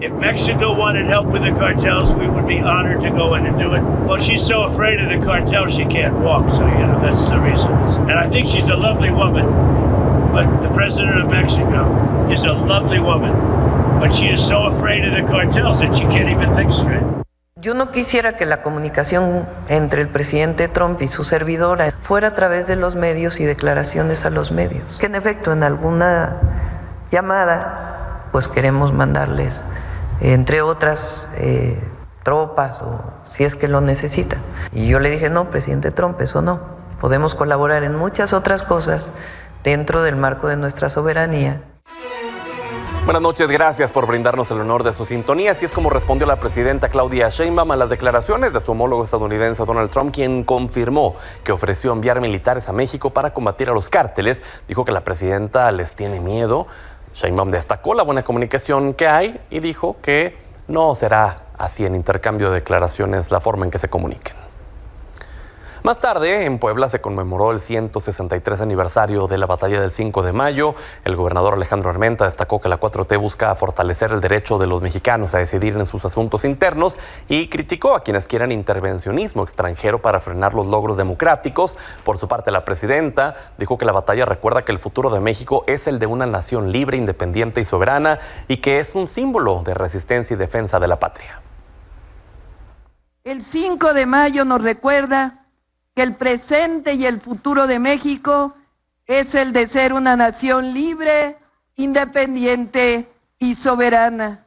If Mexico wanted help with the cartels, we would be honored to go in and do it. Well, she's so afraid of the cartels, she can't walk. So, that's the reason. And I think she's a lovely woman. But the president of Mexico is a lovely woman. But she is so afraid of the cartels that she can't even think straight. Yo no quisiera que la comunicación entre el presidente Trump y su servidora fuera a través de los medios y declaraciones a los medios. Que en efecto, en alguna llamada, pues queremos mandarles, entre otras, tropas o si es que lo necesitan. Y yo le dije, no, presidente Trump, eso no. Podemos colaborar en muchas otras cosas dentro del marco de nuestra soberanía. Buenas noches, gracias por brindarnos el honor de su sintonía. Así es como respondió la presidenta Claudia Sheinbaum a las declaraciones de su homólogo estadounidense Donald Trump, quien confirmó que ofreció enviar militares a México para combatir a los cárteles. Dijo que la presidenta les tiene miedo. Sheinbaum destacó la buena comunicación que hay y dijo que no será así en intercambio de declaraciones la forma en que se comuniquen. Más tarde, en Puebla se conmemoró el 163 aniversario de la Batalla del 5 de Mayo. El gobernador Alejandro Armenta destacó que la 4T busca fortalecer el derecho de los mexicanos a decidir en sus asuntos internos y criticó a quienes quieran intervencionismo extranjero para frenar los logros democráticos. Por su parte, la presidenta dijo que la batalla recuerda que el futuro de México es el de una nación libre, independiente y soberana y que es un símbolo de resistencia y defensa de la patria. El 5 de mayo nos recuerda que el presente y el futuro de México es el de ser una nación libre, independiente y soberana.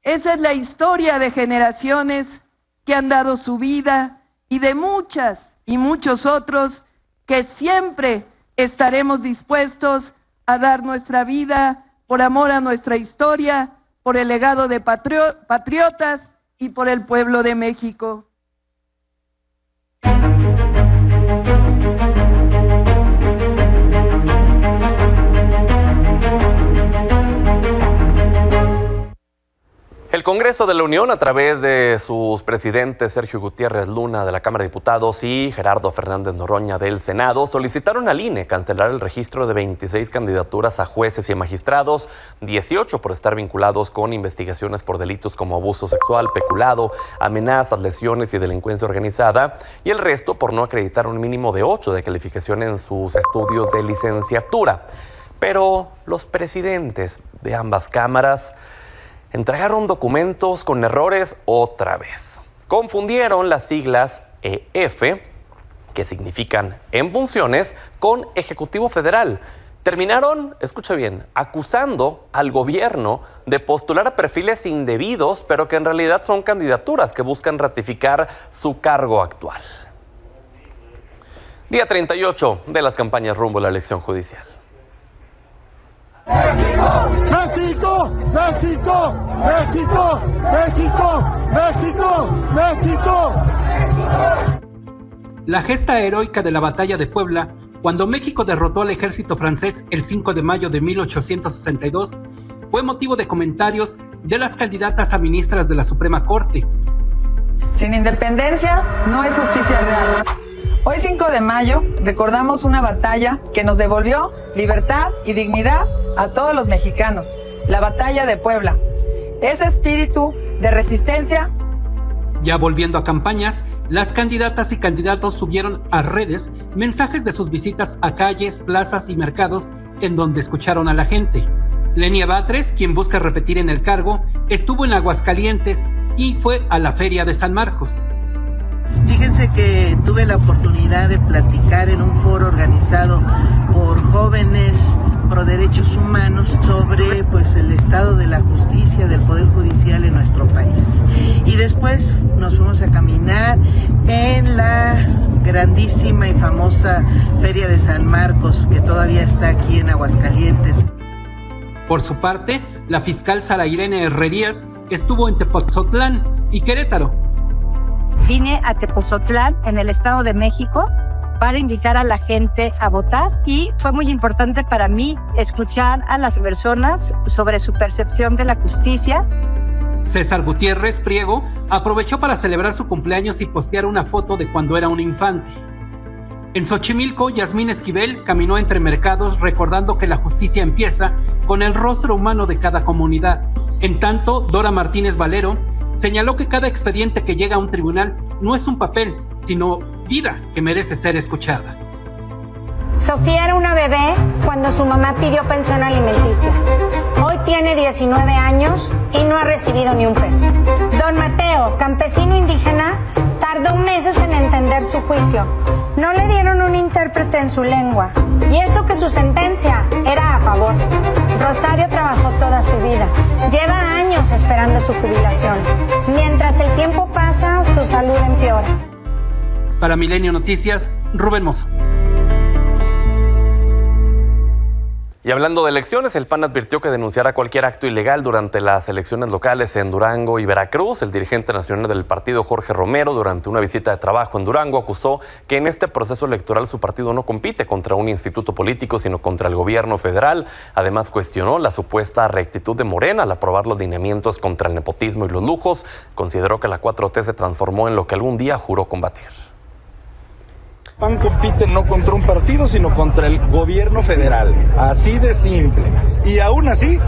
Esa es la historia de generaciones que han dado su vida y de muchas y muchos otros que siempre estaremos dispuestos a dar nuestra vida por amor a nuestra historia, por el legado de patriotas y por el pueblo de México. El Congreso de la Unión, a través de sus presidentes Sergio Gutiérrez Luna de la Cámara de Diputados y Gerardo Fernández Noroña del Senado, solicitaron al INE cancelar el registro de 26 candidaturas a jueces y magistrados, 18 por estar vinculados con investigaciones por delitos como abuso sexual, peculado, amenazas, lesiones y delincuencia organizada, y el resto por no acreditar un mínimo de 8 de calificación en sus estudios de licenciatura. Pero los presidentes de ambas cámaras entregaron documentos con errores otra vez. Confundieron las siglas EF, que significan en funciones, con Ejecutivo Federal. Terminaron, escucha bien, acusando al gobierno de postular a perfiles indebidos, pero que en realidad son candidaturas que buscan ratificar su cargo actual. Día 38 de las campañas rumbo a la elección judicial. ¡México! ¡México! ¡México! ¡México! ¡México! ¡México! La gesta heroica de la Batalla de Puebla, cuando México derrotó al ejército francés el 5 de mayo de 1862, fue motivo de comentarios de las candidatas a ministras de la Suprema Corte. Sin independencia no hay justicia real. Hoy 5 de mayo recordamos una batalla que nos devolvió libertad y dignidad a todos los mexicanos, la Batalla de Puebla. Ese espíritu de resistencia. Ya volviendo a campañas, las candidatas y candidatos subieron a redes mensajes de sus visitas a calles, plazas y mercados en donde escucharon a la gente. Lenia Batres, quien busca repetir en el cargo, estuvo en Aguascalientes y fue a la Feria de San Marcos. Fíjense que tuve la oportunidad de platicar en un foro organizado por jóvenes pro derechos humanos sobre el estado de la justicia, del poder judicial en nuestro país. Y después nos fuimos a caminar en la grandísima y famosa Feria de San Marcos, que todavía está aquí en Aguascalientes. Por su parte, la fiscal Sara Irene Herrerías estuvo en Tepoztlán y Querétaro. Vine a Tepoztlán, en el Estado de México, para invitar a la gente a votar, y fue muy importante para mí escuchar a las personas sobre su percepción de la justicia. César Gutiérrez Priego aprovechó para celebrar su cumpleaños y postear una foto de cuando era un infante. En Xochimilco, Yasmín Esquivel caminó entre mercados recordando que la justicia empieza con el rostro humano de cada comunidad. En tanto, Dora Martínez Valero señaló que cada expediente que llega a un tribunal no es un papel, sino vida que merece ser escuchada. Sofía era una bebé cuando su mamá pidió pensión alimenticia. Hoy tiene 19 años y no ha recibido ni un peso. Don Mateo, campesino indígena, tardó meses en entender su juicio. No le dieron un intérprete en su lengua. Y eso que su sentencia era a favor. Rosario trabajó toda su vida. Lleva años esperando su jubilación. Mientras el tiempo pasa, su salud empeora. Para Milenio Noticias, Rubén Mozo. Y hablando de elecciones, el PAN advirtió que denunciará cualquier acto ilegal durante las elecciones locales en Durango y Veracruz. El dirigente nacional del partido, Jorge Romero, durante una visita de trabajo en Durango, acusó que en este proceso electoral su partido no compite contra un instituto político, sino contra el gobierno federal. Además, cuestionó la supuesta rectitud de Morena al aprobar los lineamientos contra el nepotismo y los lujos. Consideró que la 4T se transformó en lo que algún día juró combatir. PAN compite no contra un partido, sino contra el gobierno federal. Así de simple. Y aún así,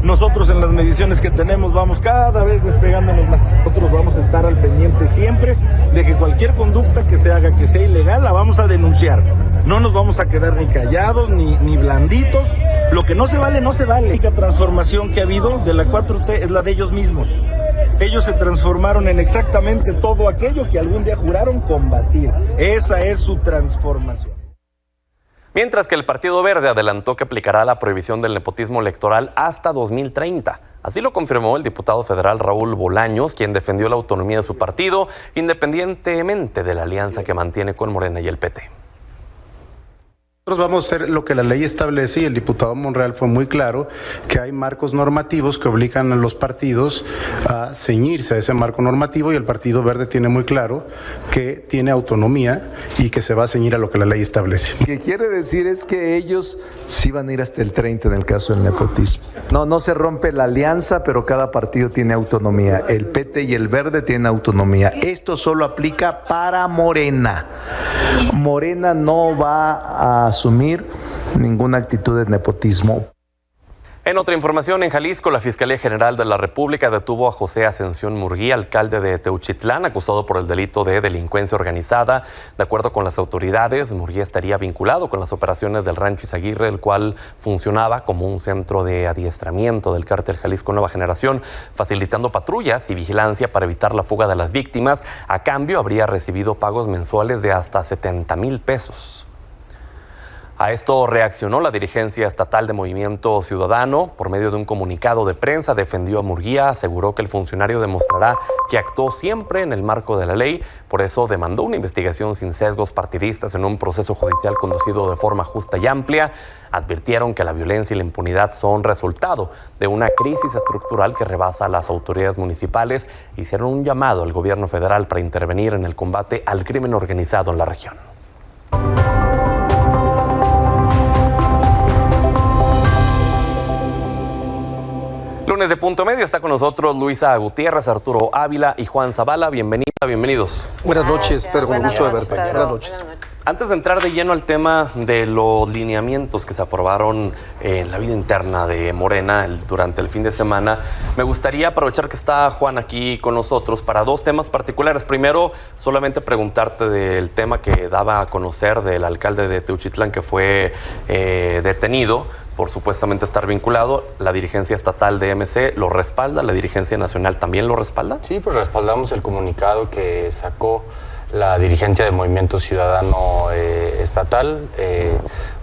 nosotros en las mediciones que tenemos vamos cada vez despegándonos más. Nosotros vamos a estar al pendiente siempre de que cualquier conducta que se haga, que sea ilegal, la vamos a denunciar. No nos vamos a quedar ni callados, ni blanditos. Lo que no se vale, no se vale. La única transformación que ha habido de la 4T es la de ellos mismos. Ellos se transformaron en exactamente todo aquello que algún día juraron combatir. Esa es su transformación. Mientras que el Partido Verde adelantó que aplicará la prohibición del nepotismo electoral hasta 2030. Así lo confirmó el diputado federal Raúl Bolaños, quien defendió la autonomía de su partido, independientemente de la alianza que mantiene con Morena y el PT. Nosotros vamos a hacer lo que la ley establece y el diputado Monreal fue muy claro que hay marcos normativos que obligan a los partidos a ceñirse a ese marco normativo y el Partido Verde tiene muy claro que tiene autonomía y que se va a ceñir a lo que la ley establece. Lo que quiere decir es que ellos sí van a ir hasta el 30 en el caso del nepotismo. No se rompe la alianza, pero cada partido tiene autonomía. El PT y el Verde tienen autonomía. Esto solo aplica para Morena. Morena no va a asumir ninguna actitud de nepotismo. En otra información, en Jalisco, la Fiscalía General de la República detuvo a José Ascensión Murguía, alcalde de Teuchitlán, acusado por el delito de delincuencia organizada. De acuerdo con las autoridades, Murguía estaría vinculado con las operaciones del Rancho Izaguirre, el cual funcionaba como un centro de adiestramiento del cártel Jalisco Nueva Generación, facilitando patrullas y vigilancia para evitar la fuga de las víctimas. A cambio, habría recibido pagos mensuales de hasta 70,000 pesos. A esto reaccionó la dirigencia estatal de Movimiento Ciudadano. Por medio de un comunicado de prensa, defendió a Murguía, aseguró que el funcionario demostrará que actuó siempre en el marco de la ley. Por eso demandó una investigación sin sesgos partidistas en un proceso judicial conducido de forma justa y amplia. Advirtieron que la violencia y la impunidad son resultado de una crisis estructural que rebasa a las autoridades municipales. Hicieron un llamado al gobierno federal para intervenir en el combate al crimen organizado en la región. Lunes de Punto Medio, está con nosotros Luisa Gutiérrez, Arturo Ávila y Juan Zavala. Bienvenidos. Buenas noches, Pedro, con gusto de verte. Buenas noches. Antes de entrar de lleno al tema de los lineamientos que se aprobaron en la vida interna de Morena durante el fin de semana, me gustaría aprovechar que está Juan aquí con nosotros para dos temas particulares. Primero, solamente preguntarte del tema que daba a conocer del alcalde de Teuchitlán que fue detenido por supuestamente estar vinculado. La dirigencia estatal de MC lo respalda, la dirigencia nacional también lo respalda. Sí, pues respaldamos el comunicado que sacó la dirigencia de Movimiento Ciudadano estatal.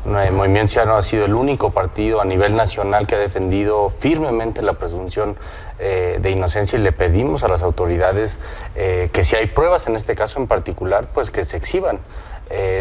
Movimiento Ciudadano ha sido el único partido a nivel nacional que ha defendido firmemente la presunción de inocencia y le pedimos a las autoridades que si hay pruebas en este caso en particular, pues que se exhiban.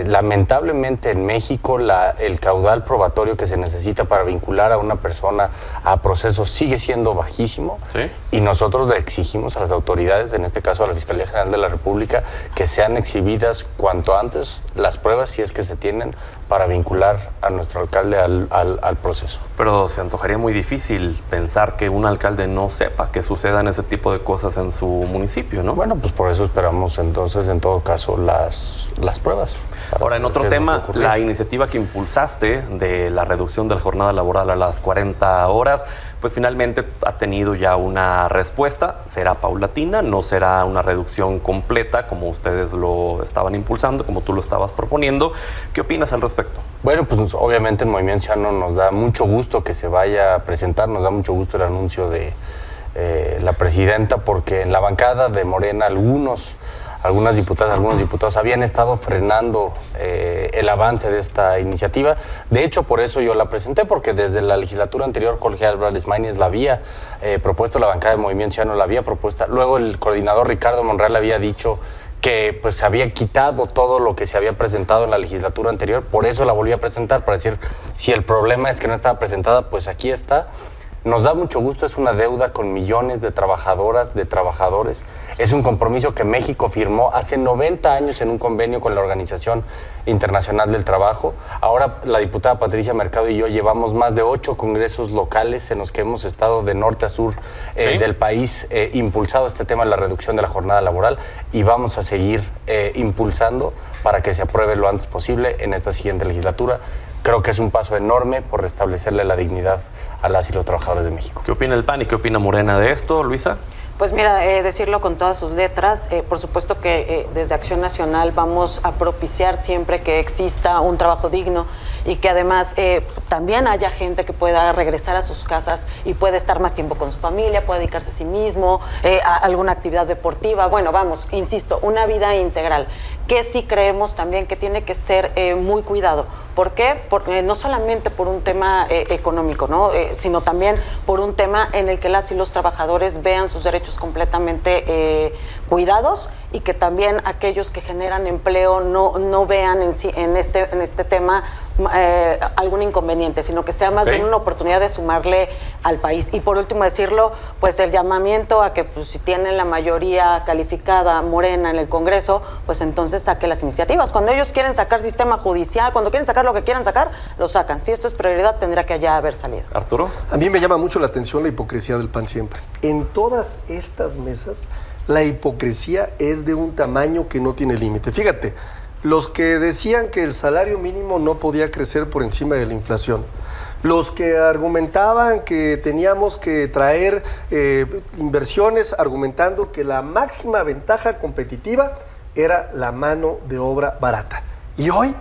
Lamentablemente en México el caudal probatorio que se necesita para vincular a una persona a procesos sigue siendo bajísimo. ¿Sí? Y nosotros le exigimos a las autoridades, en este caso a la Fiscalía General de la República, que sean exhibidas cuanto antes las pruebas, si es que se tienen, para vincular a nuestro alcalde al proceso. Pero se antojaría muy difícil pensar que un alcalde no sepa que sucedan ese tipo de cosas en su municipio, ¿no? Bueno, pues por eso esperamos entonces, en todo caso, las pruebas. Ahora, en otro tema, la iniciativa que impulsaste de la reducción de la jornada laboral a las 40 horas, pues finalmente ha tenido ya una respuesta. ¿Será paulatina? ¿No será una reducción completa como ustedes lo estaban impulsando, como tú lo estabas proponiendo? ¿Qué opinas al respecto? Bueno, pues obviamente el Movimiento Ciudadano nos da mucho gusto que se vaya a presentar, nos da mucho gusto el anuncio de la presidenta, porque en la bancada de Morena algunas diputadas, algunos diputados habían estado frenando el avance de esta iniciativa. De hecho, por eso yo la presenté, porque desde la legislatura anterior Jorge Álvarez Maínez la había propuesto, la bancada de Movimiento Ciudadano la había propuesta. Luego el coordinador Ricardo Monreal había dicho que pues se había quitado todo lo que se había presentado en la legislatura anterior. Por eso la volví a presentar, para decir, si el problema es que no estaba presentada, pues aquí está. Nos da mucho gusto, es una deuda con millones de trabajadoras, de trabajadores. Es un compromiso que México firmó hace 90 años en un convenio con la Organización Internacional del Trabajo. Ahora la diputada Patricia Mercado y yo llevamos más de 8 congresos locales en los que hemos estado de norte a sur del país, impulsado este tema de la reducción de la jornada laboral, y vamos a seguir impulsando para que se apruebe lo antes posible en esta siguiente legislatura. Creo que es un paso enorme por restablecerle la dignidad a las y los trabajadores de México. ¿Qué opina el PAN y qué opina Morena de esto, Luisa? Pues mira, decirlo con todas sus letras, por supuesto que desde Acción Nacional vamos a propiciar siempre que exista un trabajo digno y que además también haya gente que pueda regresar a sus casas y pueda estar más tiempo con su familia, pueda dedicarse a sí mismo, a alguna actividad deportiva. Bueno, vamos, insisto, una vida integral, que sí creemos también que tiene que ser muy cuidado. ¿Por qué? Porque no solamente por un tema económico, ¿no? Sino también por un tema en el que las y los trabajadores vean sus derechos completamente cuidados, y que también aquellos que generan empleo no vean en este tema algún inconveniente, sino que sea más bien una oportunidad de sumarle al país. Y por último decirlo, pues el llamamiento a que pues, si tienen la mayoría calificada Morena en el Congreso, pues entonces saque las iniciativas. Cuando ellos quieren sacar sistema judicial, cuando quieren sacar lo que quieran sacar, lo sacan. Si esto es prioridad, tendrá que ya haber salido. Arturo. A mí me llama mucho la atención la hipocresía del PAN siempre. En todas estas mesas, la hipocresía es de un tamaño que no tiene límite. Fíjate, los que decían que el salario mínimo no podía crecer por encima de la inflación, los que argumentaban que teníamos que traer inversiones argumentando que la máxima ventaja competitiva era la mano de obra barata. Y hoy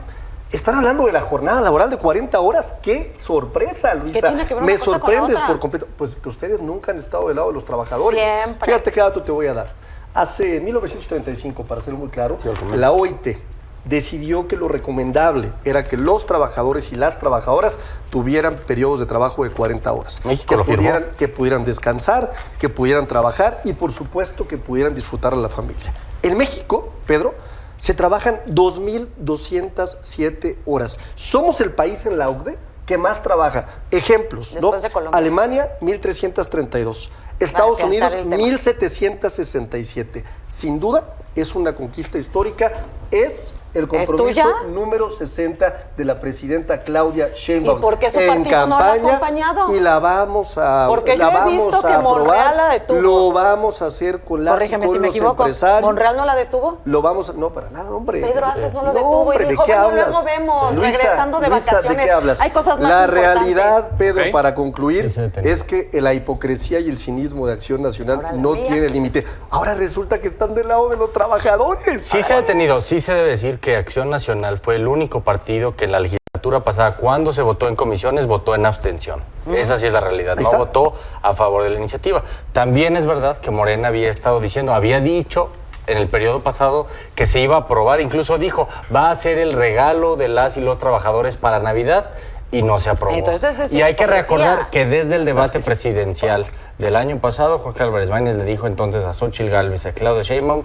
están hablando de la jornada laboral de 40 horas. ¡Qué sorpresa, Luisa! ¿Qué tiene que ver una Me cosa sorprendes con la otra? por completo. Pues que ustedes nunca han estado del lado de los trabajadores. Siempre. Fíjate qué dato te voy a dar. Hace 1935, para ser muy claro, la OIT decidió que lo recomendable era que los trabajadores y las trabajadoras tuvieran periodos de trabajo de 40 horas. México lo firmó. Que pudieran descansar, que pudieran trabajar y, por supuesto, que pudieran disfrutar a la familia. En México, Pedro, se trabajan 2.207 horas. Somos el país en la OCDE que más trabaja. Ejemplos, ¿no? Después de Colombia. Alemania, 1.332. Estados Unidos, 1.767. Sin duda, es una conquista histórica. Es el compromiso número 60 de la presidenta Claudia Sheinbaum. ¿Y por qué su en partido no la ha campaña, acompañado? y la vamos a Porque yo he visto que Monreal la detuvo. Lo vamos a hacer con las Corrígeme con si me los equivoco. empresarios. ¿Monreal no la detuvo? Lo vamos a... No, para nada, hombre. Pedro Aces no lo detuvo hombre, y dijo, ¿de qué bueno, hablas? luego vemos, Luisa, regresando de Luisa, vacaciones. ¿de qué hablas? Hay cosas más La importantes. realidad, Pedro, Ok. para concluir, es que la hipocresía y el cinismo de Acción Nacional no tiene límite. Ahora resulta que están del lado de los trabajadores. Sí se ha detenido, sí se debe decir que Acción Nacional fue el único partido que en la legislatura pasada, cuando se votó en comisiones, votó en abstención. Esa sí es la realidad, no votó a favor de la iniciativa. También es verdad que Morena había dicho en el periodo pasado que se iba a aprobar, incluso dijo, va a ser el regalo de las y los trabajadores para Navidad, y no se aprobó. Entonces, es y hay que hipocresía. recordar que desde el debate presidencial del año pasado, Jorge Álvarez Maínez le dijo entonces a Xóchitl Gálvez y a Claudia Sheinbaum,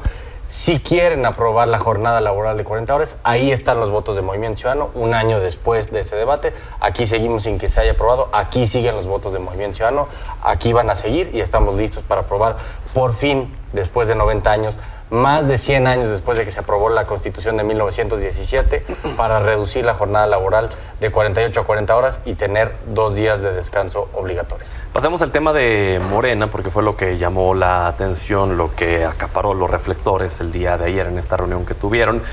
si quieren aprobar la jornada laboral de 40 horas, ahí están los votos de Movimiento Ciudadano. Un año después de ese debate, aquí seguimos sin que se haya aprobado, aquí siguen los votos de Movimiento Ciudadano, aquí van a seguir y estamos listos para aprobar por fin, después de 90 años, más de 100 años después de que se aprobó la Constitución de 1917, para reducir la jornada laboral de 48 a 40 horas y tener 2 días de descanso obligatorio. Pasemos al tema de Morena, porque fue lo que llamó la atención, lo que acaparó los reflectores el día de ayer en esta reunión que tuvieron.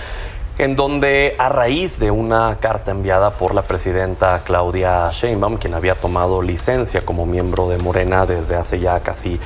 en donde a raíz de una carta enviada por la presidenta Claudia Sheinbaum, quien había tomado licencia como miembro de Morena desde hace ya casi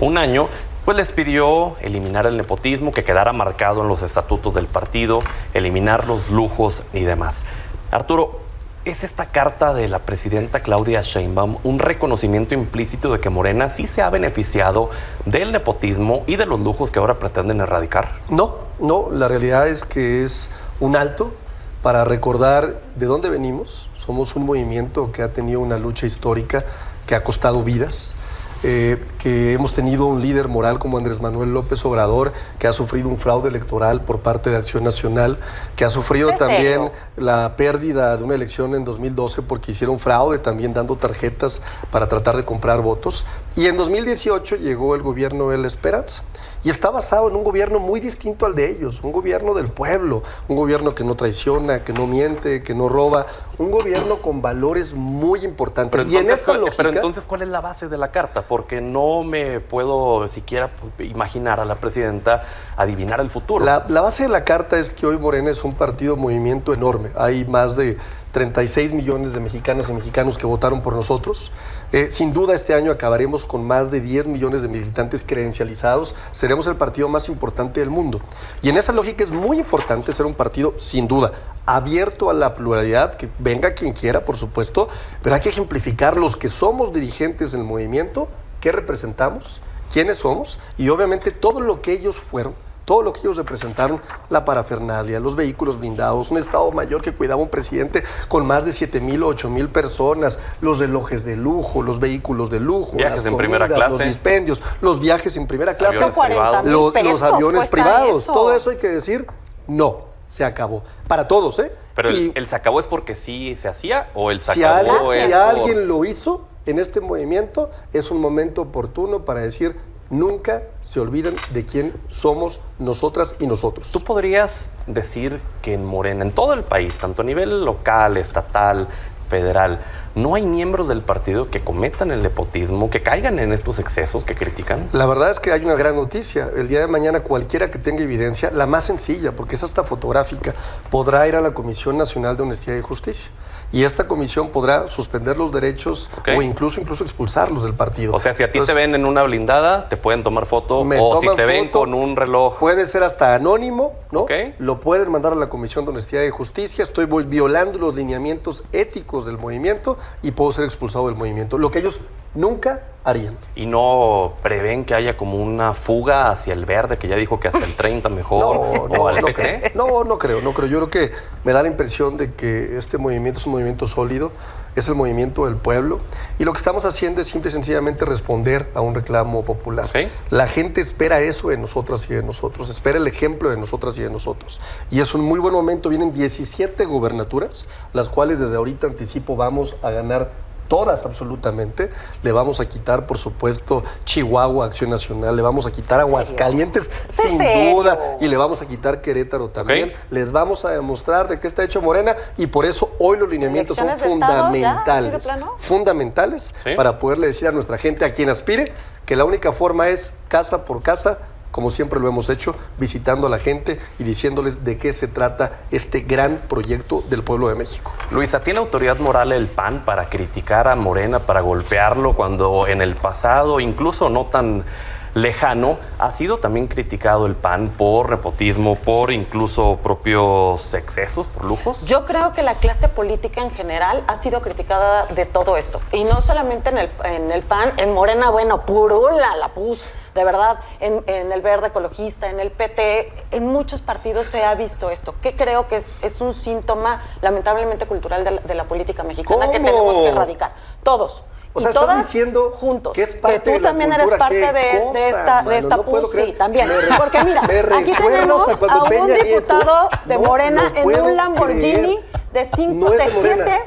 un año, pues les pidió eliminar el nepotismo, que quedara marcado en los estatutos del partido, eliminar los lujos y demás. Arturo, ¿es esta carta de la presidenta Claudia Sheinbaum un reconocimiento implícito de que Morena sí se ha beneficiado del nepotismo y de los lujos que ahora pretenden erradicar? No, la realidad es que es un alto para recordar de dónde venimos. Somos un movimiento que ha tenido una lucha histórica que ha costado vidas. Que hemos tenido un líder moral como Andrés Manuel López Obrador, que ha sufrido un fraude electoral por parte de Acción Nacional, que ha sufrido también la pérdida de una elección en 2012 porque hicieron fraude también dando tarjetas para tratar de comprar votos. Y en 2018 llegó el gobierno de la Esperanza. Y está basado en un gobierno muy distinto al de ellos, un gobierno del pueblo, un gobierno que no traiciona, que no miente, que no roba, un gobierno con valores muy importantes. Pero entonces, ¿cuál es la base de la carta? Porque no me puedo siquiera imaginar a la presidenta adivinar el futuro. La base de la carta es que hoy Morena es un partido movimiento enorme. Hay más de 36 millones de mexicanas y mexicanos que votaron por nosotros. Sin duda este año acabaremos con más de 10 millones de militantes credencializados. Seremos el partido más importante del mundo. Y en esa lógica es muy importante ser un partido, sin duda, abierto a la pluralidad, que venga quien quiera, por supuesto, pero hay que ejemplificar los que somos dirigentes del movimiento, qué representamos, quiénes somos y obviamente todo lo que ellos fueron, todo lo que ellos representaron, la parafernalia, los vehículos blindados, un Estado Mayor que cuidaba un presidente con más de 7,000 o 8,000 personas, los relojes de lujo, los vehículos de lujo, viajes las en comidas, primera clase, los dispendios, los viajes en primera clase, los aviones privados, todo eso hay que decir, no, se acabó. Para todos, ¿eh? Pero el se acabó es porque sí se hacía o el se acabó si alguien lo hizo en este movimiento, es un momento oportuno para decir, nunca se olviden de quién somos nosotras y nosotros. ¿Tú podrías decir que en Morena, en todo el país, tanto a nivel local, estatal, federal, no hay miembros del partido que cometan el nepotismo, que caigan en estos excesos que critican? La verdad es que hay una gran noticia. El día de mañana cualquiera que tenga evidencia, la más sencilla, porque es hasta fotográfica, podrá ir a la Comisión Nacional de Honestidad y Justicia. Y esta comisión podrá suspender los derechos o incluso expulsarlos del partido. O sea, si a ti te ven en una blindada, te pueden tomar foto, o si te ven con un reloj. Puede ser hasta anónimo, ¿no? Lo pueden mandar a la Comisión de Honestidad y Justicia. Estoy violando los lineamientos éticos del movimiento y puedo ser expulsado del movimiento. Lo que ellos nunca harían. ¿Y no prevén que haya como una fuga hacia el verde, que ya dijo que hasta el 30 mejor? ¿O al PT? No creo. Yo creo que me da la impresión de que este movimiento es un movimiento sólido, es el movimiento del pueblo, y lo que estamos haciendo es simple y sencillamente responder a un reclamo popular. La gente espera eso de nosotras y de nosotros, espera el ejemplo de nosotras y de nosotros. Y es un muy buen momento, vienen 17 gubernaturas, las cuales desde ahorita anticipo vamos a ganar todas absolutamente. Le vamos a quitar, por supuesto, Chihuahua, Acción Nacional, le vamos a quitar Aguascalientes, sin duda, y le vamos a quitar Querétaro también. Les vamos a demostrar de qué está hecho Morena, y por eso hoy los lineamientos son fundamentales para poderle decir a nuestra gente, a quien aspire, que la única forma es casa por casa, como siempre lo hemos hecho, visitando a la gente y diciéndoles de qué se trata este gran proyecto del pueblo de México. Luisa, ¿tiene autoridad moral el PAN para criticar a Morena, para golpearlo, cuando en el pasado, incluso no tan lejano, ha sido también criticado el PAN por nepotismo, por incluso propios excesos, por lujos? Yo creo que la clase política en general ha sido criticada de todo esto. Y no solamente en el PAN, en Morena, bueno, purula la pus. De verdad, en el Verde Ecologista, en el PT, en muchos partidos se ha visto esto, que creo que es un síntoma lamentablemente cultural de la política mexicana que tenemos que erradicar. Todos. O sea, estás diciendo juntos, que es parte que tú también eres parte de esta PUS, sí, también. Porque mira, aquí tenemos a un diputado de Morena en un Lamborghini de 7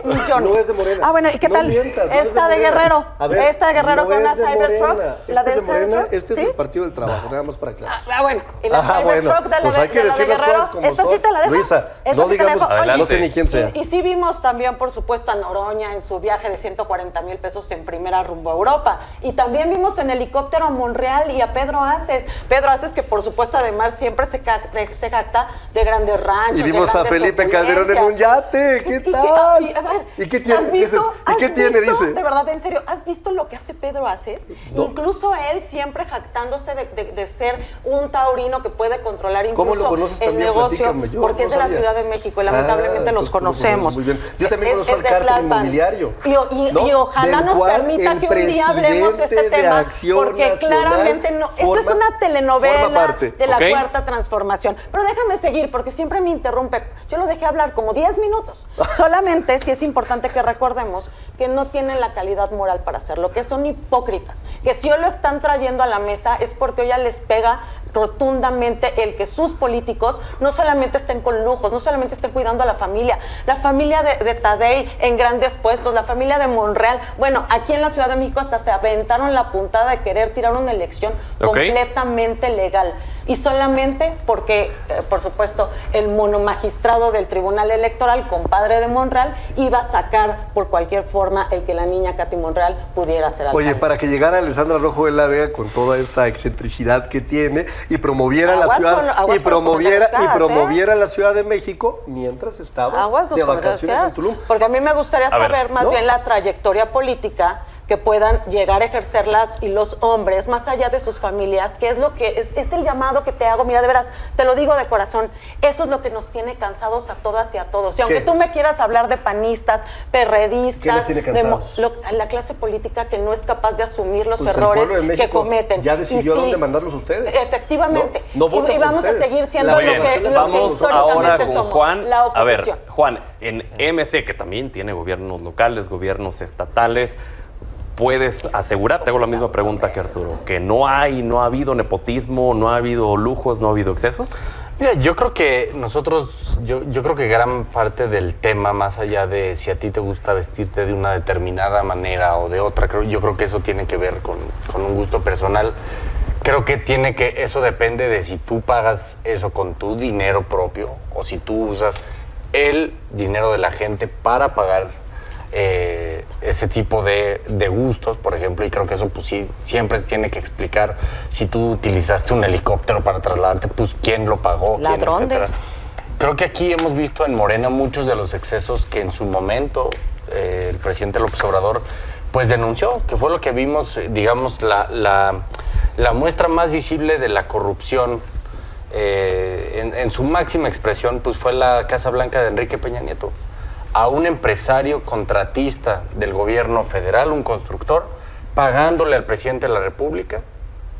millones. No es de Morena. Ah, bueno, ¿y qué no tal? Mientas, no esta de Guerrero. A ver, esta de Guerrero con la de Cybertruck. Morena. La Este del es de Morena, Cybertruck. este es ¿Sí? del Partido del Trabajo, nada más para aclarar. Bueno, y la Cybertruck de la pues hay que de decir las Guerrero. cosas como Esta son. sí te la dejo. Luisa, Esta no sí te la digamos, dejo. Oye, no sé ni quién sea. Y sí vimos también, por supuesto, a Noroña en su viaje de 140,000 pesos en primera rumbo a Europa. Y también vimos en helicóptero a Monreal y a Pedro Aces. Pedro Aces, que por supuesto, además, siempre se jacta de grandes ranchos. Y vimos a Felipe Calderón en un yate. ¿Qué tal? ¿Y qué tiene? ¿Has visto? ¿Y qué tiene? Dice. De verdad, en serio, ¿has visto lo que hace Pedro Aces? No. Incluso él siempre jactándose de ser un taurino que puede controlar incluso el negocio, porque es de la Ciudad de México y lamentablemente los conocemos. Muy bien. Yo también conozco el cártel inmobiliario. Y ojalá nos permita que un día hablemos de este tema, porque claramente no. Esto es una telenovela de la Cuarta Transformación. Pero déjame seguir, porque siempre me interrumpe. Yo lo dejé hablar como 10 minutos. Solamente sí es importante que recordemos que no tienen la calidad moral para hacerlo, que son hipócritas, que si hoy lo están trayendo a la mesa es porque hoy ya les pega rotundamente el que sus políticos no solamente estén con lujos, no solamente estén cuidando a la familia de Tadei en grandes puestos, la familia de Monreal. Bueno, aquí en la Ciudad de México hasta se aventaron la puntada de querer tirar una elección completamente legal. Y solamente porque, por supuesto, el monomagistrado del Tribunal Electoral, compadre de Monreal, iba a sacar por cualquier forma el que la niña Katy Monreal pudiera ser alcalde. Oye, para que llegara Alessandra Rojo de la Vega con toda esta excentricidad que tiene y promoviera la ciudad promoviera la Ciudad de México mientras estaba de vacaciones en Tulum. Porque a mí me gustaría saber más bien la trayectoria política que puedan llegar a ejercerlas y los hombres, más allá de sus familias, que es lo que es el llamado que te hago. Mira, de veras, te lo digo de corazón, eso es lo que nos tiene cansados a todas y a todos. Y aunque tú me quieras hablar de panistas, perredistas, ¿qué les tiene cansados? La clase política que no es capaz de asumir los errores que cometen. Ya decidió dónde mandarlos ustedes. Efectivamente. No y vamos a seguir siendo lo que vamos ahora con somos, Juan. la oposición. A ver, Juan, en MC, que también tiene gobiernos locales, gobiernos estatales, ¿puedes asegurar, te hago la misma pregunta que Arturo, que no ha habido nepotismo, no ha habido lujos, no ha habido excesos? Mira, yo creo que yo creo que gran parte del tema, más allá de si a ti te gusta vestirte de una determinada manera o de otra, yo creo que eso tiene que ver con un gusto personal. Creo que eso depende de si tú pagas eso con tu dinero propio o si tú usas el dinero de la gente para pagar ese tipo de gustos, por ejemplo, y creo que eso pues sí, siempre se tiene que explicar. Si tú utilizaste un helicóptero para trasladarte, pues quién lo pagó, quién, etcétera. Creo que aquí hemos visto en Morena muchos de los excesos que en su momento el presidente López Obrador pues denunció, que fue lo que vimos, digamos, la muestra más visible de la corrupción en su máxima expresión, pues fue la Casa Blanca de Enrique Peña Nieto. A un empresario contratista del gobierno federal, un constructor, pagándole al presidente de la República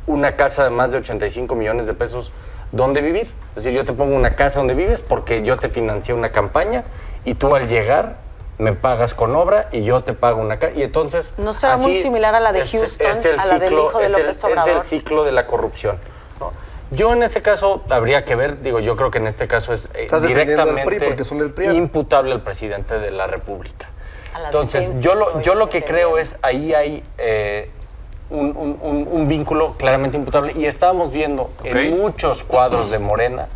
una casa de más de 85 millones de pesos donde vivir. Es decir, yo te pongo una casa donde vives porque yo te financié una campaña y tú al llegar me pagas con obra y yo te pago una casa. Y entonces... ¿No será muy similar a la de Houston, a la del hijo de López Obrador? Es el ciclo de la corrupción, ¿no? Yo en ese caso habría que ver, yo creo que en este caso es directamente imputable al presidente de la República. Entonces, yo lo que creo es, ahí hay un vínculo claramente imputable y estábamos viendo en muchos cuadros de Morena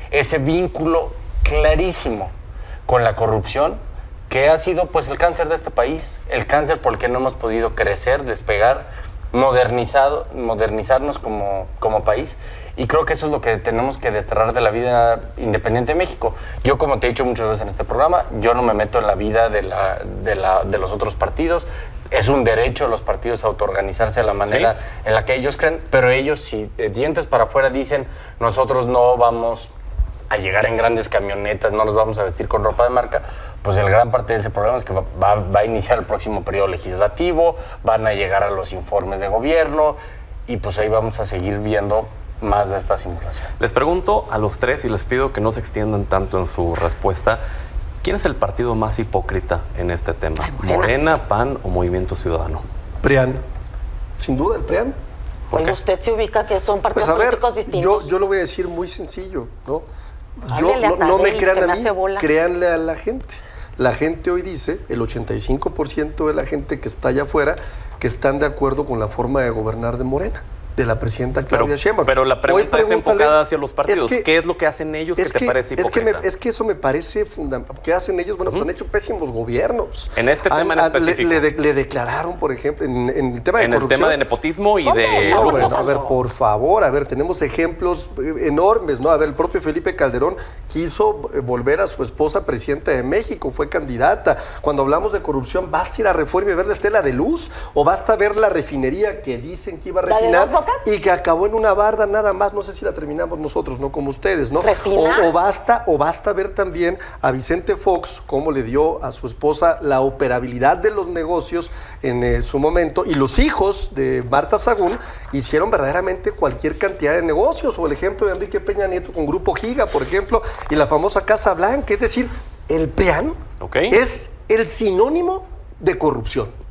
ese vínculo clarísimo con la corrupción, que ha sido pues el cáncer de este país, el cáncer por el que no hemos podido crecer, despegar, modernizarnos como país. Y creo que eso es lo que tenemos que desterrar de la vida independiente de México. Yo, como te he dicho muchas veces en este programa, yo no me meto en la vida de los otros partidos. Es un derecho de los partidos a autoorganizarse de la manera en la que ellos creen, pero ellos, si de dientes para afuera dicen, nosotros no vamos a llegar en grandes camionetas, no nos vamos a vestir con ropa de marca, pues el gran parte de ese problema es que va a iniciar el próximo periodo legislativo, van a llegar a los informes de gobierno y pues ahí vamos a seguir viendo más de esta simulación. Les pregunto a los tres y les pido que no se extiendan tanto en su respuesta. ¿Quién es el partido más hipócrita en este tema? ¿Morena, PAN o Movimiento Ciudadano? PRIAN. Sin duda, el PRIAN. Oye, usted se ubica que son partidos políticos distintos. Yo lo voy a decir muy sencillo, ¿no? No me crean a mí, créanle a la gente. La gente hoy dice, el 85% de la gente que está allá afuera, que están de acuerdo con la forma de gobernar de Morena, de la presidenta Claudia Sheinbaum. Pero la pregunta es enfocada hacia los partidos. ¿Qué es lo que hacen ellos que te parece hipócrita? Es que eso me parece fundamental. ¿Qué hacen ellos? Bueno, pues han hecho pésimos gobiernos. En este tema en específico. Le declararon, por ejemplo, en el tema de corrupción. En el tema de nepotismo y de... No, bueno, a ver, por favor, tenemos ejemplos enormes, ¿no? A ver, el propio Felipe Calderón quiso volver a su esposa presidenta de México, fue candidata. Cuando hablamos de corrupción, ¿basta ir a Reforma y ver la estela de luz? ¿O basta ver la refinería que dicen que iba a refinar y que acabó en una barda nada más? No sé si la terminamos nosotros, no como ustedes, ¿no? O basta ver también a Vicente Fox, cómo le dio a su esposa la operabilidad de los negocios en su momento, y los hijos de Marta Sagún hicieron verdaderamente cualquier cantidad de negocios, o el ejemplo de Enrique Peña Nieto con Grupo Giga, por ejemplo, y la famosa Casa Blanca. Es decir, el PRIAN es el sinónimo de corrupción.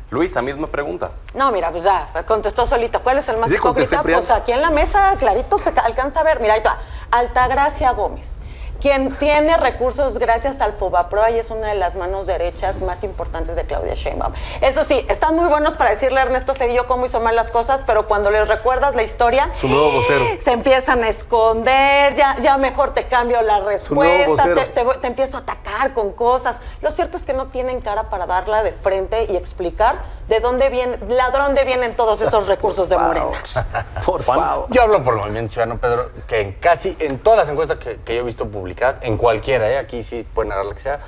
Luisa, misma pregunta. No, mira, pues ya, contestó solito. ¿Cuál es el más hipócrita? Pues aquí en la mesa clarito se alcanza a ver. Mira, ahí está. Altagracia Gómez, quien tiene recursos gracias al Fobaproa y es una de las manos derechas más importantes de Claudia Sheinbaum. Eso sí, están muy buenos para decirle a Ernesto Zedillo cómo hizo mal las cosas, pero cuando les recuerdas la historia, su nuevo vocero, se empiezan a esconder, ya mejor te cambio la respuesta, te empiezo a atacar con cosas. Lo cierto es que no tienen cara para darla de frente y explicar de dónde vienen todos esos recursos de Morena. Por favor. Yo hablo por el Movimiento Ciudadano, Pedro, que en todas las encuestas que yo he visto publicadas, en cualquiera, aquí sí pueden agarrar la que sea,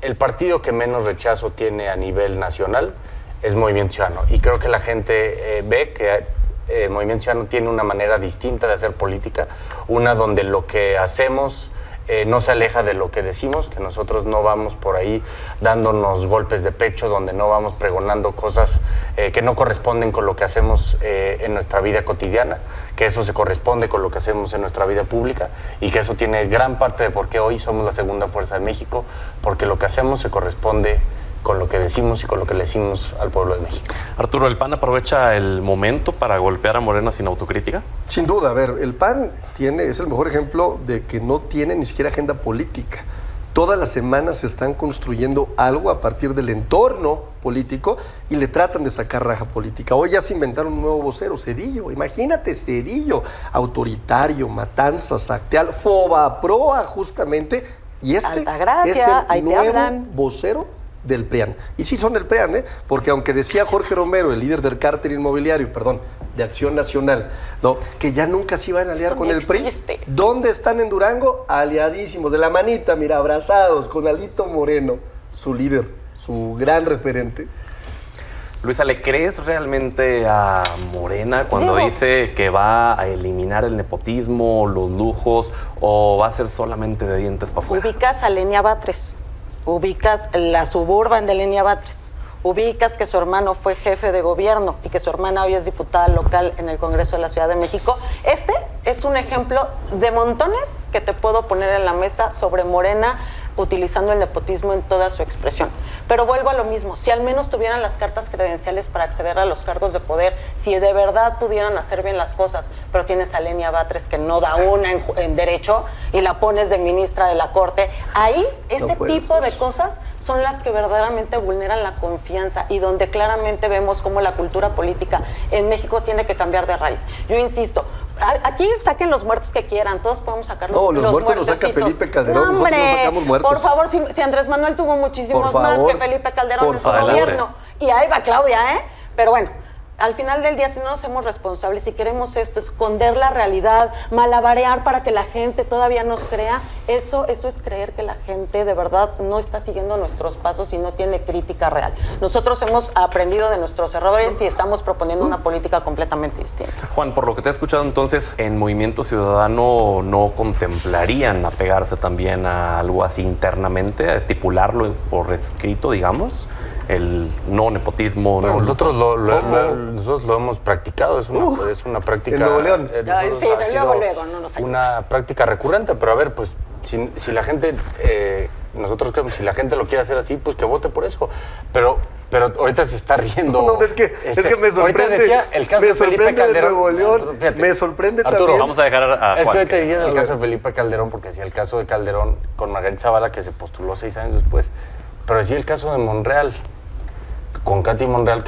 el partido que menos rechazo tiene a nivel nacional es Movimiento Ciudadano. Y creo que la gente ve que Movimiento Ciudadano tiene una manera distinta de hacer política, una donde lo que hacemos no se aleja de lo que decimos, que nosotros no vamos por ahí dándonos golpes de pecho, donde no vamos pregonando cosas que no corresponden con lo que hacemos en nuestra vida cotidiana, que eso se corresponde con lo que hacemos en nuestra vida pública y que eso tiene gran parte de por qué hoy somos la segunda fuerza de México, porque lo que hacemos se corresponde con lo que decimos y con lo que le decimos al pueblo de México. Arturo, ¿el PAN aprovecha el momento para golpear a Morena sin autocrítica? Sin duda, a ver, el PAN es el mejor ejemplo de que no tiene ni siquiera agenda política. Todas las semanas se están construyendo algo a partir del entorno político y le tratan de sacar raja política. Hoy ya se inventaron un nuevo vocero, Zedillo. Imagínate, Zedillo, autoritario, matanzas, acteal, Fobaproa justamente. Y este Altagracia, es el nuevo vocero del PRIAN. Y sí son del PRIAN, porque aunque decía Jorge Romero, el líder del cártel inmobiliario, de Acción Nacional, ¿no?, que ya nunca se iban a aliar con el PRI. ¿Dónde están en Durango? Aliadísimos, de la manita, mira, abrazados, con Alito Moreno, su líder, su gran referente. Luisa, ¿le crees realmente a Morena cuando dice que va a eliminar el nepotismo, los lujos, o va a ser solamente de dientes para afuera? Ubicas a Lenia Batres. Ubicas la suburban de Lenia Batres, ubicas que su hermano fue jefe de gobierno y que su hermana hoy es diputada local en el Congreso de la Ciudad de México. Este es un ejemplo de montones que te puedo poner en la mesa sobre Morena utilizando el nepotismo en toda su expresión. Pero vuelvo a lo mismo, si al menos tuvieran las cartas credenciales para acceder a los cargos de poder, si de verdad pudieran hacer bien las cosas, pero tienes a Lenia Batres que no da una en derecho y la pones de ministra de la Corte, ahí ese tipo de cosas son las que verdaderamente vulneran la confianza y donde claramente vemos cómo la cultura política en México tiene que cambiar de raíz. Yo insisto, aquí saquen los muertos que quieran, todos podemos sacar los muertos. No, los muertos los saca Felipe Calderón, nosotros no sacamos muertos. Por favor, si Andrés Manuel tuvo muchísimos más que Felipe Calderón en su gobierno. Y ahí va Claudia, Pero bueno, al final del día, si no nos hacemos responsables, si queremos esconder la realidad, malabarear para que la gente todavía nos crea, eso es creer que la gente de verdad no está siguiendo nuestros pasos y no tiene crítica real. Nosotros hemos aprendido de nuestros errores y estamos proponiendo una política completamente distinta. Juan, por lo que te he escuchado entonces, en Movimiento Ciudadano no contemplarían apegarse también a algo así internamente, a estipularlo por escrito, digamos. El no nepotismo. Bueno, nosotros lo hemos practicado, es una práctica. En Nuevo León. Sí, de luego, no nos ayuda. Una práctica recurrente, pero a ver, pues, si la gente, nosotros creemos, si la gente lo quiere hacer así, pues que vote por eso. Pero Pero ahorita se está riendo. No, es que me sorprende. Ahorita decía el caso de Felipe Calderón. Nuevo León, me sorprende Arturo, también. vamos a dejar a Juan. Estoy diciendo el caso de Felipe Calderón porque decía el caso de Calderón con Margarita Zavala, que se postuló 6 años después. Pero decía el caso de Monreal, con Katy Monreal,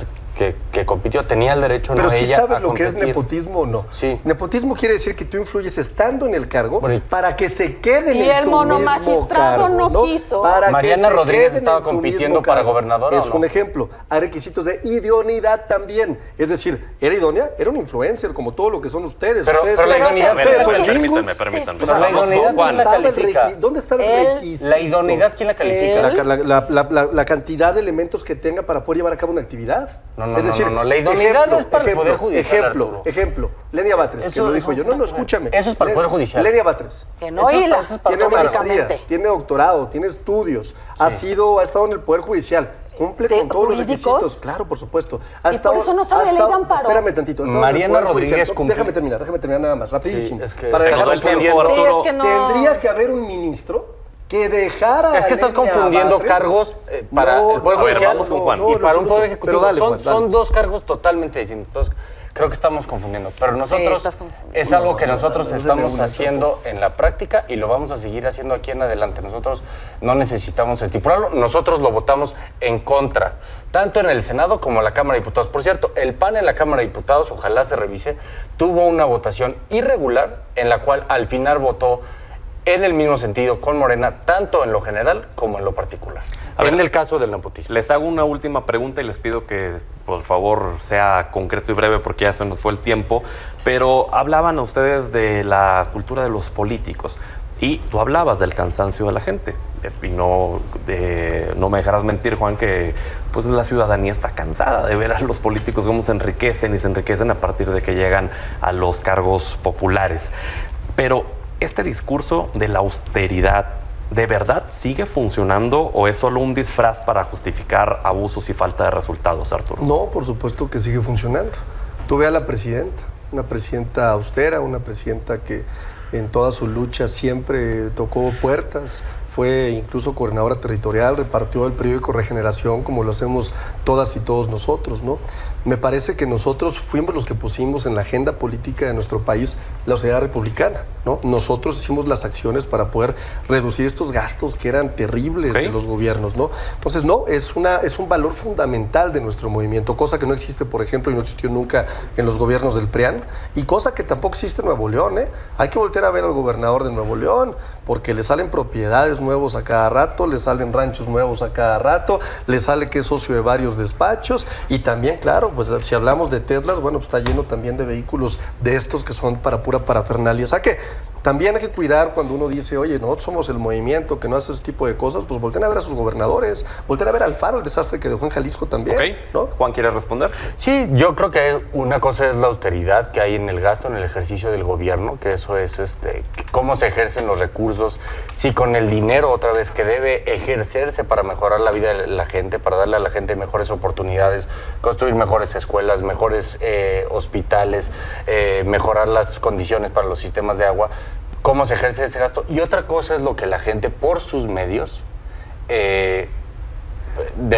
que compitió, tenía el derecho, pero no si ella, sabes a lo que es competir. nepotismo o no. Sí. Nepotismo quiere decir que tú influyes estando en el cargo para que se queden Y en el tu monomagistrado mismo cargo, no quiso. Para Mariana que se Rodríguez queden estaba en tu compitiendo mismo para cargo. gobernadora, Es ¿o no? un ejemplo. Hay requisitos de idoneidad también. Es decir, ¿era idónea? Era un influencer, como todo lo que son ustedes. Pero ustedes la idoneidad... Permítanme. Pero la idoneidad, ¿quién la califica? ¿Dónde está el requisito? La idoneidad, ¿quién la califica? La cantidad de elementos que tenga para poder llevar a cabo una actividad. No, es decir, no, la idoneidad no es para el Poder Judicial, Ejemplo, Lenia Batres, que lo dijo yo. No, escúchame. Eso es para el Poder Judicial. Lenia Batres. Que no hila, tiene maestría, tiene doctorado, tiene estudios, ha estado en el Poder Judicial. Cumple con todos los requisitos. Claro, por supuesto. Y por eso no sabe ley de amparo. Espérame tantito. Mariana Rodríguez cumple. Déjame terminar nada más, rapidísimo. Sí, es que para se nos dejarlo va el tiempo, claro. Arturo. Es que no. Tendría que haber un ministro que dejara. Es que estás confundiendo cargos para el Poder Judicial vamos con Juan. y para un Poder Ejecutivo. Dale, Juan, son dos cargos totalmente distintos. Entonces, creo que estamos confundiendo. Pero nosotros, es algo que nosotros estamos haciendo en la práctica y lo vamos a seguir haciendo aquí en adelante. Nosotros no necesitamos estipularlo. Nosotros lo votamos en contra, tanto en el Senado como en la Cámara de Diputados. Por cierto, el PAN en la Cámara de Diputados, ojalá se revise, tuvo una votación irregular en la cual al final votó en el mismo sentido con Morena, tanto en lo general como en lo particular. En el caso del nepotismo. Les hago una última pregunta y les pido que por favor sea concreto y breve porque ya se nos fue el tiempo, pero hablaban ustedes de la cultura de los políticos y tú hablabas del cansancio de la gente y no me dejarás mentir, Juan, que pues la ciudadanía está cansada de ver a los políticos cómo se enriquecen y se enriquecen a partir de que llegan a los cargos populares. Pero este discurso de la austeridad, ¿de verdad sigue funcionando o es solo un disfraz para justificar abusos y falta de resultados, Arturo? No, por supuesto que sigue funcionando. Tú ve a la presidenta, una presidenta austera, una presidenta que en toda su lucha siempre tocó puertas, fue incluso coordinadora territorial, repartió el periódico Regeneración como lo hacemos todas y todos nosotros, ¿no? Me parece que nosotros fuimos los que pusimos en la agenda política de nuestro país la austeridad republicana, ¿no? Nosotros hicimos las acciones para poder reducir estos gastos que eran terribles de los gobiernos, ¿no? Entonces, no, es un valor fundamental de nuestro movimiento, cosa que no existe, por ejemplo, y no existió nunca en los gobiernos del PRIAN, y cosa que tampoco existe en Nuevo León, ¿eh? Hay que voltear a ver al gobernador de Nuevo León, porque le salen propiedades nuevos a cada rato, le salen ranchos nuevos a cada rato, le sale que es socio de varios despachos, y también, claro, pues si hablamos de Teslas, bueno, pues está lleno también de vehículos de estos que son para pura parafernalia. O sea que también hay que cuidar cuando uno dice, oye, nosotros somos el movimiento que no hace ese tipo de cosas, pues volteen a ver a sus gobernadores, volteen a ver al Alfaro, el desastre que dejó en Jalisco también, ¿no? Juan, ¿quiere responder? Sí, yo creo que una cosa es la austeridad que hay en el gasto, en el ejercicio del gobierno, que eso es cómo se ejercen los recursos, si con el dinero otra vez que debe ejercerse para mejorar la vida de la gente, para darle a la gente mejores oportunidades, construir mejores escuelas, mejores hospitales, mejorar las condiciones para los sistemas de agua, cómo se ejerce ese gasto. Y otra cosa es lo que la gente por sus medios, de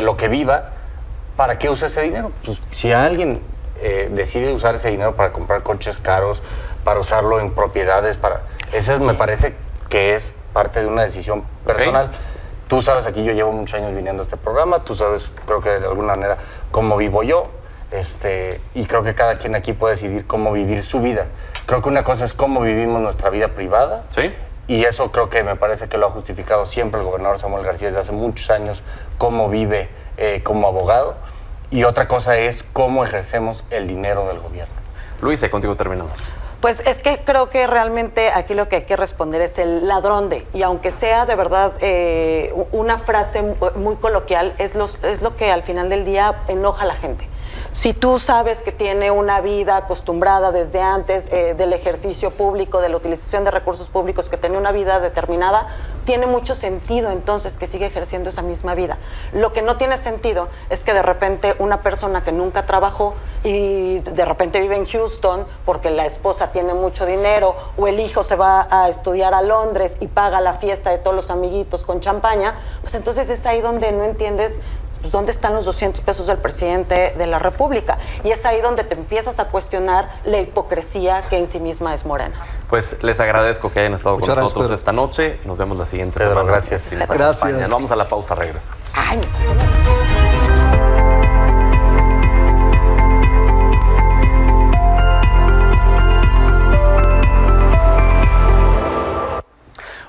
lo que viva, ¿para qué usa ese dinero? Pues si alguien decide usar ese dinero para comprar coches caros, para usarlo en propiedades, eso me parece que es parte de una decisión personal. Tú sabes, aquí yo llevo muchos años viniendo a este programa, tú sabes, creo que de alguna manera, cómo vivo yo, y creo que cada quien aquí puede decidir cómo vivir su vida. Creo que una cosa es cómo vivimos nuestra vida privada, y eso creo que me parece que lo ha justificado siempre el gobernador Samuel García desde hace muchos años, cómo vive como abogado, y otra cosa es cómo ejercemos el dinero del gobierno. Luis, contigo terminamos. Pues es que creo que realmente aquí lo que hay que responder es el ladrón de, y aunque sea de verdad una frase muy coloquial, es lo que al final del día enoja a la gente. Si tú sabes que tiene una vida acostumbrada desde antes del ejercicio público, de la utilización de recursos públicos, que tenía una vida determinada, tiene mucho sentido entonces que siga ejerciendo esa misma vida. Lo que no tiene sentido es que de repente una persona que nunca trabajó y de repente vive en Houston porque la esposa tiene mucho dinero o el hijo se va a estudiar a Londres y paga la fiesta de todos los amiguitos con champaña, pues entonces es ahí donde no entiendes pues, ¿dónde están los 200 pesos del presidente de la República? Y es ahí donde te empiezas a cuestionar la hipocresía que en sí misma es Morena. Pues les agradezco que hayan estado Muchas con nosotros gracias, esta noche. Nos vemos la siguiente Pedro, semana. gracias. Si les Gracias. acompañan. Vamos a la pausa, regresa. Ay,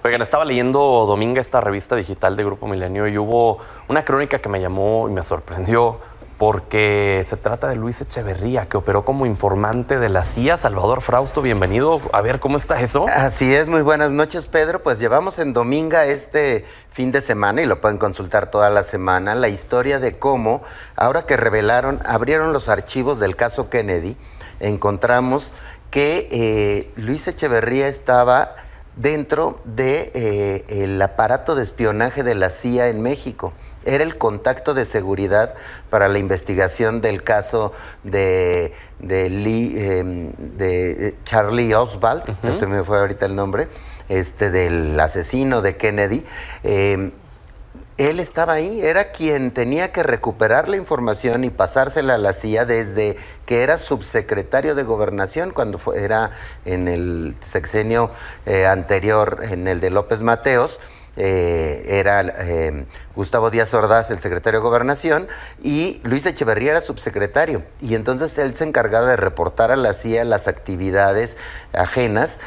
Oigan, estaba leyendo Dominga, esta revista digital de Grupo Milenio, y hubo una crónica que me llamó y me sorprendió porque se trata de Luis Echeverría, que operó como informante de la CIA. Salvador Frausto, bienvenido. A ver, ¿cómo está eso? Así es, muy buenas noches, Pedro. Pues llevamos en Dominga este fin de semana, y lo pueden consultar toda la semana, la historia de cómo, ahora que abrieron los archivos del caso Kennedy, encontramos que Luis Echeverría estaba dentro del aparato de espionaje de la CIA en México. Era el contacto de seguridad para la investigación del caso de Charlie Oswald, que se me fue ahorita el nombre, del asesino de Kennedy. Él estaba ahí, era quien tenía que recuperar la información y pasársela a la CIA desde que era subsecretario de Gobernación, cuando era en el sexenio anterior, en el de López Mateos. Era Gustavo Díaz Ordaz el secretario de Gobernación y Luis Echeverría era subsecretario, y entonces él se encargaba de reportar a la CIA las actividades ajenas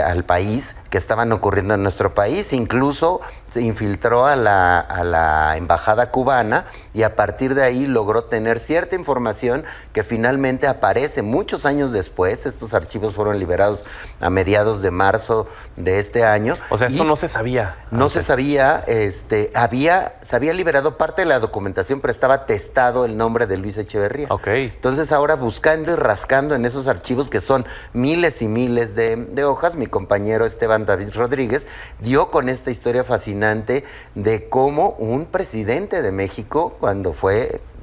al país que estaban ocurriendo en nuestro país. Incluso se infiltró a la embajada cubana, y a partir de ahí logró tener cierta información que finalmente aparece muchos años después. Estos archivos fueron liberados a mediados de marzo de este año. O sea, esto no se sabía. No se sabía, se había liberado parte de la documentación, pero estaba testado el nombre de Luis Echeverría. Entonces ahora, buscando y rascando en esos archivos, que son miles y miles de hojas, mi compañero Esteban David Rodríguez dio con esta historia fascinante de cómo un presidente de México, cuando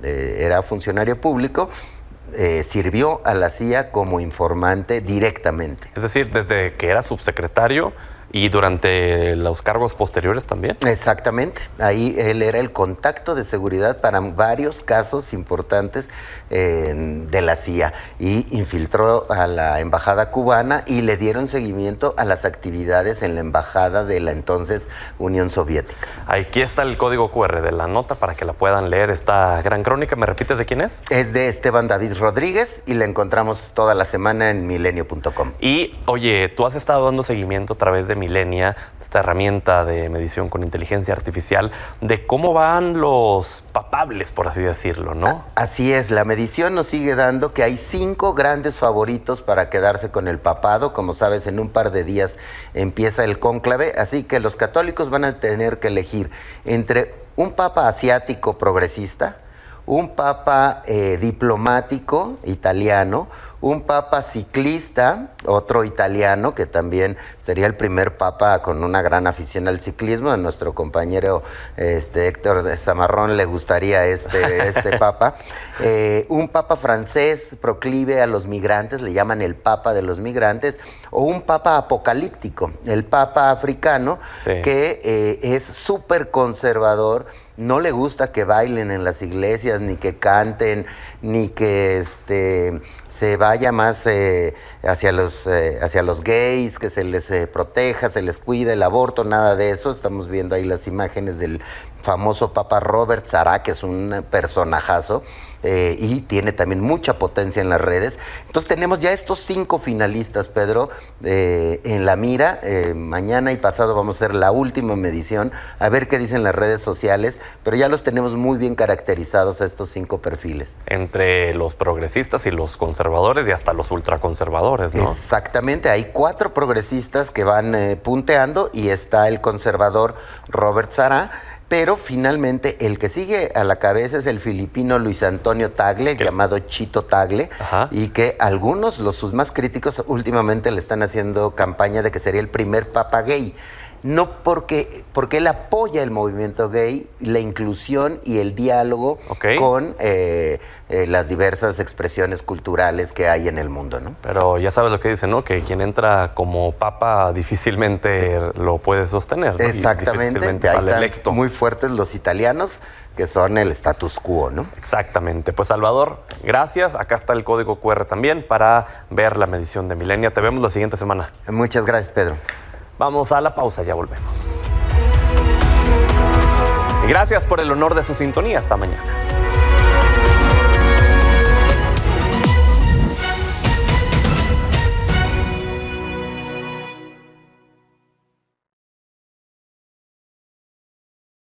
era funcionario público, sirvió a la CIA como informante directamente. Es decir, desde que era subsecretario y durante los cargos posteriores también. Exactamente. Ahí él era el contacto de seguridad para varios casos importantes de la CIA, y infiltró a la embajada cubana y le dieron seguimiento a las actividades en la embajada de la entonces Unión Soviética. Aquí está el código QR de la nota para que la puedan leer, esta gran crónica. ¿Me repites de quién es? Es de Esteban David Rodríguez y la encontramos toda la semana en milenio.com. Y, oye, tú has estado dando seguimiento a través de Milenia, esta herramienta de medición con inteligencia artificial, de cómo van los papables, por así decirlo, ¿no? Así es, la medición nos sigue dando que hay 5 grandes favoritos para quedarse con el papado. Como sabes, en un par de días empieza el cónclave, así que los católicos van a tener que elegir entre un papa asiático progresista, un papa diplomático italiano, un papa ciclista, otro italiano, que también sería el primer papa con una gran afición al ciclismo. A nuestro compañero Héctor Zamarrón le gustaría este papa. Un papa francés proclive a los migrantes, le llaman el papa de los migrantes, o un papa apocalíptico, el papa africano, que es súper conservador. No le gusta que bailen en las iglesias, ni que canten, ni que se vaya más hacia los gays, que se les proteja, se les cuida el aborto, nada de eso. Estamos viendo ahí las imágenes del famoso Papa Robert Sará, que es un personajazo, y tiene también mucha potencia en las redes. Entonces tenemos ya estos 5 finalistas, Pedro, en la mira. Mañana y pasado vamos a hacer la última medición, a ver qué dicen las redes sociales, pero ya los tenemos muy bien caracterizados a estos 5 perfiles. Entre los progresistas y los conservadores y hasta los ultraconservadores, ¿no? Exactamente, hay 4 progresistas que van punteando, y está el conservador Robert Sará. Pero finalmente el que sigue a la cabeza es el filipino Luis Antonio Tagle, llamado Chito Tagle, y que algunos, sus más críticos, últimamente le están haciendo campaña de que sería el primer papa gay. no porque él apoya el movimiento gay, la inclusión y el diálogo con las diversas expresiones culturales que hay en el mundo, ¿no? Pero ya sabes lo que dicen, ¿no? Que quien entra como papa difícilmente lo puede sostener, ¿no? Exactamente, ahí están electo. Muy fuertes los italianos, que son el status quo, ¿no? Exactamente. Pues Salvador, gracias. Acá está el código QR también para ver la medición de Millenia. Te vemos la siguiente semana. Muchas gracias, Pedro. Vamos a la pausa, ya volvemos. Gracias por el honor de su sintonía. Hasta mañana.